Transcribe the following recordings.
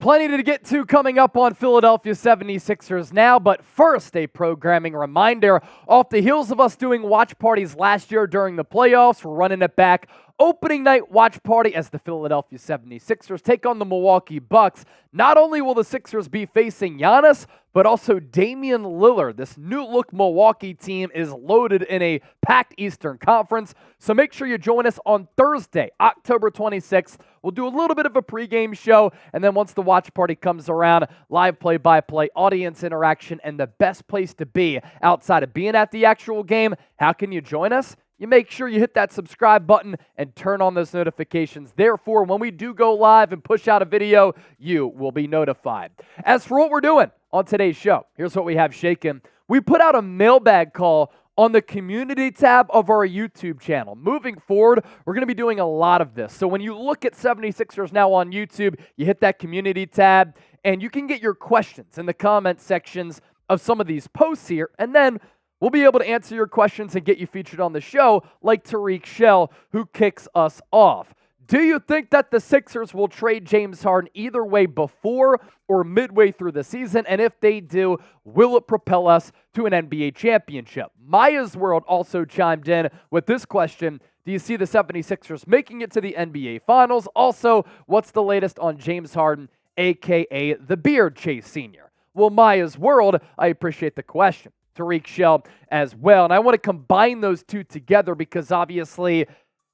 Plenty to get to coming up on Philadelphia 76ers now, but first, a programming reminder. Off the heels of us doing watch parties last year during the playoffs, we're running it back. Opening night watch party as the Philadelphia 76ers take on the Milwaukee Bucks. Not only will the Sixers be facing Giannis, but also Damian Lillard. This new-look Milwaukee team is loaded in a packed Eastern Conference, so make sure you join us on Thursday, October 26th. We'll do a little bit of a pregame show, and then once the watch party comes around, live play-by-play, audience interaction, and the best place to be outside of being at the actual game. How can you join us? You make sure you hit that subscribe button and turn on those notifications. Therefore, when we do go live and push out a video, you will be notified. As for what we're doing on today's show, here's what we have shaken. We put out a mailbag call on the community tab of our YouTube channel. Moving forward, we're going to be doing a lot of this. So when you look at 76ers now on YouTube, you hit that community tab, and you can get your questions in the comment sections of some of these posts here, and then we'll be able to answer your questions and get you featured on the show like Tariq Shell, who kicks us off. Do you think that the Sixers will trade James Harden either way before or midway through the season? And if they do, will it propel us to an NBA championship? Maya's World also chimed in with this question. Do you see the 76ers making it to the NBA Finals? Also, what's the latest on James Harden, a.k.a. the Beard Chase Sr.? Well, Maya's World, I appreciate the question. Tariq Shell as well. And I want to combine those two together because obviously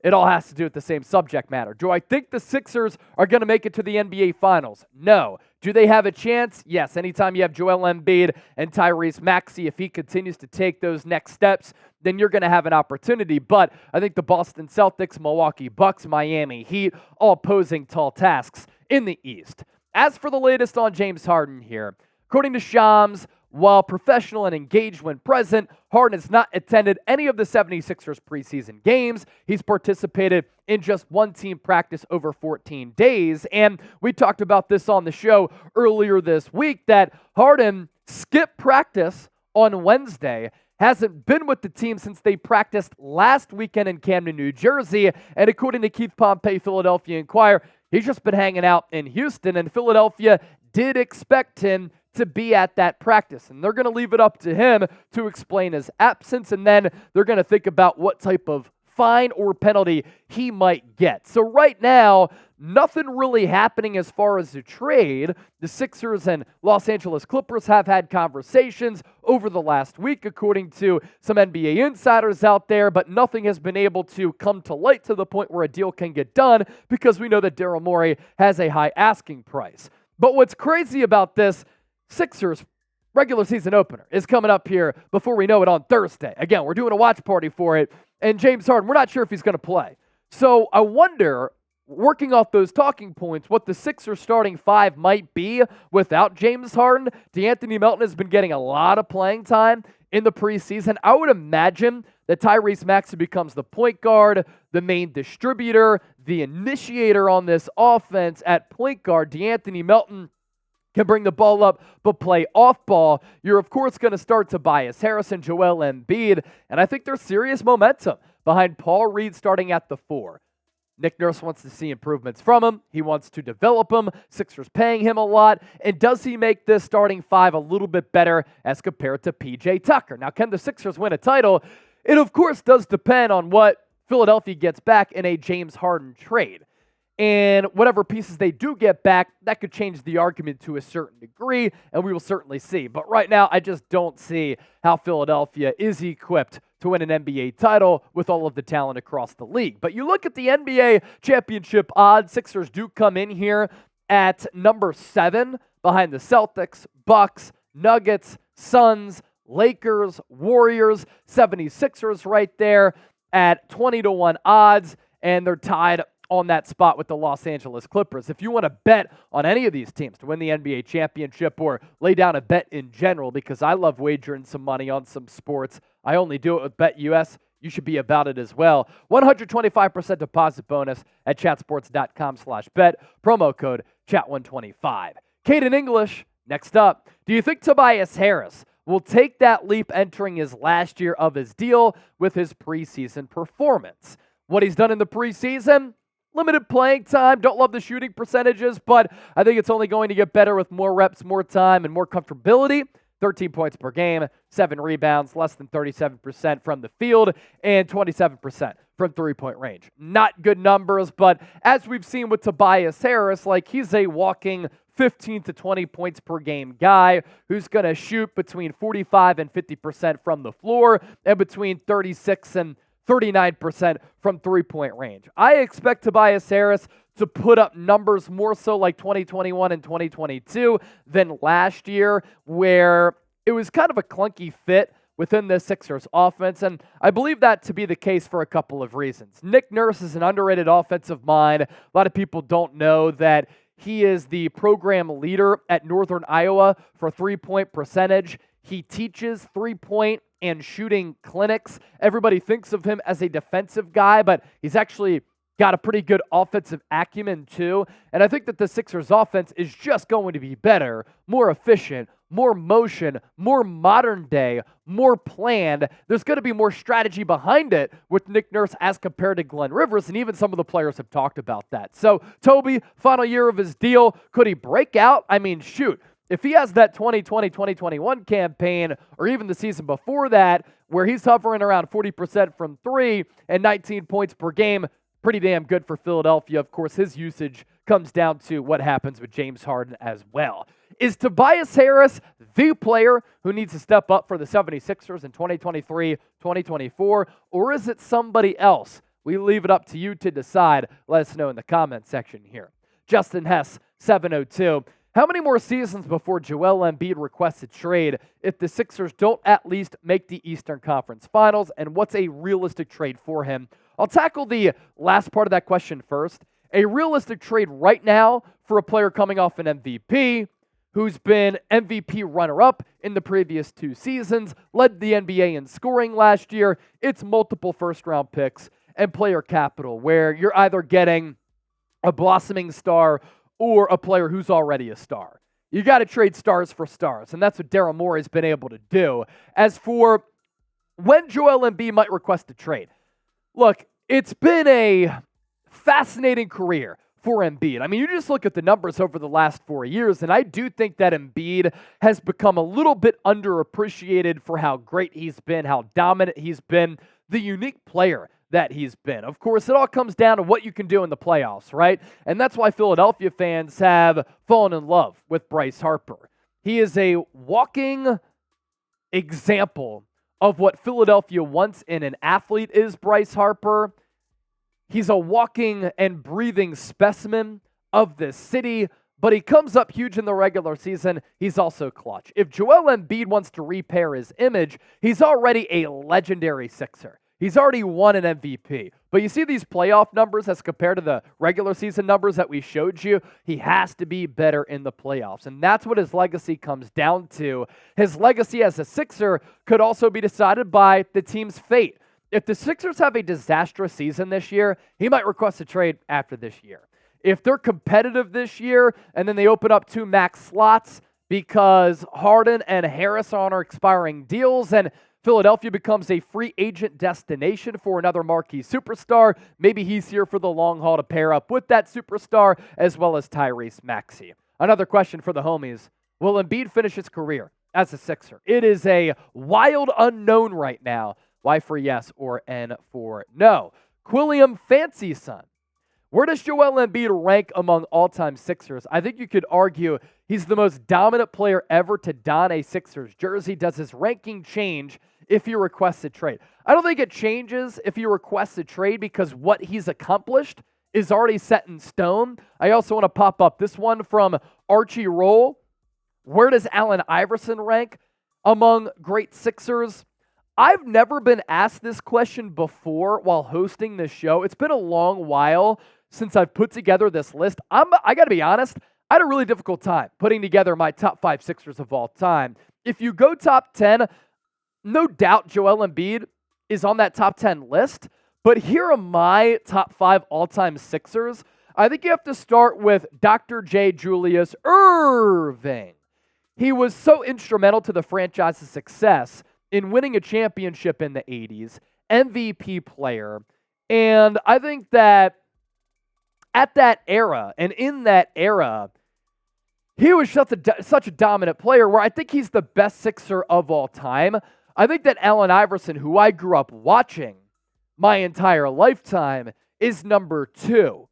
it all has to do with the same subject matter. Do I think the Sixers are going to make it to the NBA Finals? No. Do they have a chance? Yes. Anytime you have Joel Embiid and Tyrese Maxey, if he continues to take those next steps, then you're going to have an opportunity. But I think the Boston Celtics, Milwaukee Bucks, Miami Heat, all posing tall tasks in the East. As for the latest on James Harden here, according to Shams, while professional and engaged when present, Harden has not attended any of the 76ers preseason games. He's participated in just one team practice over 14 days. And we talked about this on the show earlier this week that Harden skipped practice on Wednesday, hasn't been with the team since they practiced last weekend in Camden, New Jersey. And according to Keith Pompey, Philadelphia Inquirer, he's just been hanging out in Houston, and Philadelphia did expect him to be at that practice. And they're going to leave it up to him to explain his absence, and then they're going to think about what type of fine or penalty he might get. So right now, nothing really happening as far as the trade. The Sixers and Los Angeles Clippers have had conversations over the last week, according to some NBA insiders out there, but nothing has been able to come to light to the point where a deal can get done because we know that Daryl Morey has a high asking price. But what's crazy about this, Sixers regular season opener is coming up here before we know it on Thursday. Again, we're doing a watch party for it, and James Harden, we're not sure if he's going to play. So I wonder, working off those talking points, what the Sixers starting five might be without James Harden. DeAnthony Melton has been getting a lot of playing time in the preseason. I would imagine that Tyrese Maxey becomes the point guard, the main distributor, the initiator on this offense at point guard. DeAnthony Melton can bring the ball up, but play off ball. You're, of course, going to start Tobias Harris and Joel Embiid, and I think there's serious momentum behind Paul Reed starting at the 4. Nick Nurse wants to see improvements from him. He wants to develop him. Sixers paying him a lot. And does he make this starting 5 a little bit better as compared to P.J. Tucker? Now, can the Sixers win a title? It, of course, does depend on what Philadelphia gets back in a James Harden trade. And whatever pieces they do get back, that could change the argument to a certain degree, and we will certainly see. But right now, I just don't see how Philadelphia is equipped to win an NBA title with all of the talent across the league. But you look at the NBA championship odds, Sixers do come in here at number 7 behind the Celtics, Bucks, Nuggets, Suns, Lakers, Warriors, 76ers right there at 20-1 odds, and they're tied on that spot with the Los Angeles Clippers. If you want to bet on any of these teams to win the NBA championship or lay down a bet in general, because I love wagering some money on some sports, I only do it with BetUS. You should be about it as well. 125% deposit bonus at chatsports.com/bet. Promo code chat125. Caden English, next up. Do you think Tobias Harris will take that leap entering his last year of his deal with his preseason performance? What he's done in the preseason? limited playing time. Don't love the shooting percentages, but I think it's only going to get better with more reps, more time, and more comfortability. 13 points per game, 7 rebounds, less than 37% from the field, and 27% from three-point range. Not good numbers, but as we've seen with Tobias Harris, like he's a walking 15 to 20 points per game guy who's going to shoot between 45 and 50% from the floor and between 36 and 39% from three-point range. I expect Tobias Harris to put up numbers more so like 2021 and 2022 than last year, where it was kind of a clunky fit within the Sixers offense, and I believe that to be the case for a couple of reasons. Nick Nurse is an underrated offensive mind. A lot of people don't know that he is the program leader at Northern Iowa for three-point percentage. He teaches three-point and shooting clinics. Everybody thinks of him as a defensive guy, but he's actually got a pretty good offensive acumen too. And I think that the Sixers offense is just going to be better, more efficient, more motion, more modern day, more planned. There's going to be more strategy behind it with Nick Nurse as compared to Glenn Rivers, and even some of the players have talked about that. So Toby, final year of his deal, could he break out? I mean, shoot. If he has that 2020-2021 campaign, or even the season before that, where he's hovering around 40% from three and 19 points per game, pretty damn good for Philadelphia. Of course, his usage comes down to what happens with James Harden as well. Is Tobias Harris the player who needs to step up for the 76ers in 2023-2024, or is it somebody else? We leave it up to you to decide. Let us know in the comment section here. Justin Hess, 702. How many more seasons before Joel Embiid requests a trade if the Sixers don't at least make the Eastern Conference Finals, and what's a realistic trade for him? I'll tackle the last part of that question first. A realistic trade right now for a player coming off an MVP, who's been MVP runner-up in the previous 2 seasons, led the NBA in scoring last year. It's multiple first-round picks and player capital, where you're either getting a blossoming star or a player who's already a star. You got to trade stars for stars, and that's what Daryl Morey has been able to do. As for when Joel Embiid might request a trade, look, it's been a fascinating career for Embiid. I mean, you just look at the numbers over the last 4 years, and I do think that Embiid has become a little bit underappreciated for how great he's been, how dominant he's been, the unique player that he's been. Of course, it all comes down to what you can do in the playoffs, right? And that's why Philadelphia fans have fallen in love with Bryce Harper. He is a walking example of what Philadelphia wants in an athlete is Bryce Harper. He's a walking and breathing specimen of this city, but he comes up huge in the regular season. He's also clutch. If Joel Embiid wants to repair his image, he's already a legendary Sixer. He's already won an MVP. But you see these playoff numbers as compared to the regular season numbers that we showed you? He has to be better in the playoffs. And that's what his legacy comes down to. His legacy as a Sixer could also be decided by the team's fate. If the Sixers have a disastrous season this year, he might request a trade after this year. If they're competitive this year and then they open up 2 max slots because Harden and Harris are on expiring deals and Philadelphia becomes a free agent destination for another marquee superstar, maybe he's here for the long haul to pair up with that superstar as well as Tyrese Maxey. Another question for the homies. Will Embiid finish his career as a Sixer? It is a wild unknown right now. Y for yes or N for no. Quilliam Fancy Son. Where does Joel Embiid rank among all-time Sixers? I think you could argue he's the most dominant player ever to don a Sixers jersey. Does his ranking change if he requests a trade? I don't think it changes if he requests a trade because what he's accomplished is already set in stone. I also want to pop up this one from Archie Roll. Where does Allen Iverson rank among great Sixers? I've never been asked this question before while hosting this show. It's been a long while since I've put together this list. I got to be honest, I had a really difficult time putting together my top 5 Sixers of all time. If you go top 10, no doubt Joel Embiid is on that top 10 list, but here are my top 5 all-time Sixers. I think you have to start with Dr. J. Julius Erving. He was so instrumental to the franchise's success in winning a championship in the 80s, MVP player, and I think that at that era and in that era, he was such a dominant player where I think he's the best Sixer of all time. I think that Allen Iverson, who I grew up watching my entire lifetime, is number 2.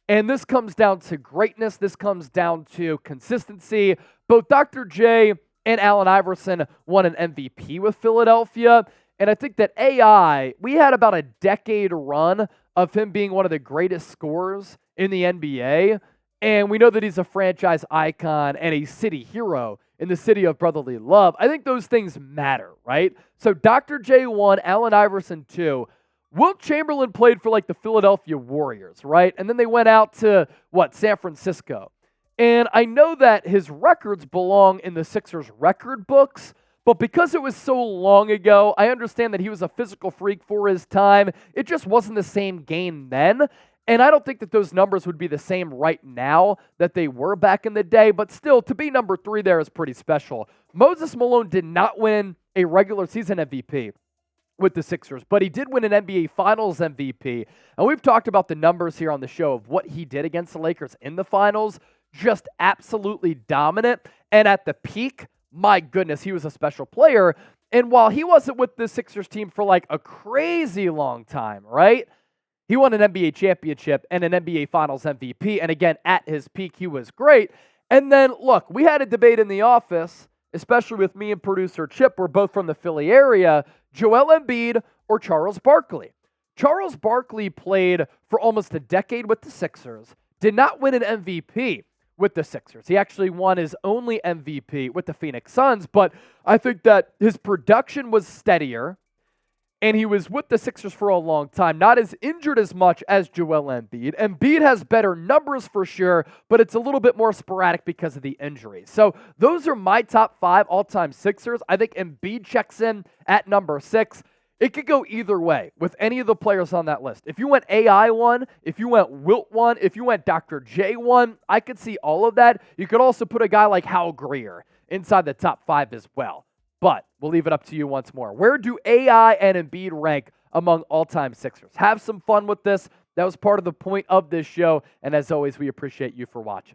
And this comes down to greatness. This comes down to consistency. Both Dr. J and Allen Iverson won an MVP with Philadelphia. And I think that AI, we had about a decade run of him being one of the greatest scorers in the NBA. And we know that he's a franchise icon and a city hero in the city of brotherly love. I think those things matter, right? So Dr. J 1, Allen Iverson 2. Wilt Chamberlain played for like the Philadelphia Warriors, right? And then they went out to, San Francisco. And I know that his records belong in the Sixers record books, but because it was so long ago, I understand that he was a physical freak for his time. It just wasn't the same game then. And I don't think that those numbers would be the same right now that they were back in the day, but still, to be number 3 there is pretty special. Moses Malone did not win a regular season MVP with the Sixers, but he did win an NBA Finals MVP. And we've talked about the numbers here on the show of what he did against the Lakers in the finals. Just absolutely dominant. And at the peak, my goodness, he was a special player. And while he wasn't with the Sixers team for like a crazy long time, right? He won an NBA championship and an NBA Finals MVP. And again, at his peak, he was great. And then, look, we had a debate in the office, especially with me and producer Chip. We're both from the Philly area. Joel Embiid or Charles Barkley. Charles Barkley played for almost a decade with the Sixers, did not win an MVP with the Sixers. He actually won his only MVP with the Phoenix Suns, but I think that his production was steadier, and he was with the Sixers for a long time, not as injured as much as Joel Embiid. Embiid has better numbers for sure, but it's a little bit more sporadic because of the injuries. So those are my top 5 all-time Sixers. I think Embiid checks in at number 6. It could go either way with any of the players on that list. If you went AI 1, if you went Wilt 1, if you went Dr. J 1, I could see all of that. You could also put a guy like Hal Greer inside the top 5 as well. But we'll leave it up to you once more. Where do AI and Embiid rank among all-time Sixers? Have some fun with this. That was part of the point of this show. And as always, we appreciate you for watching.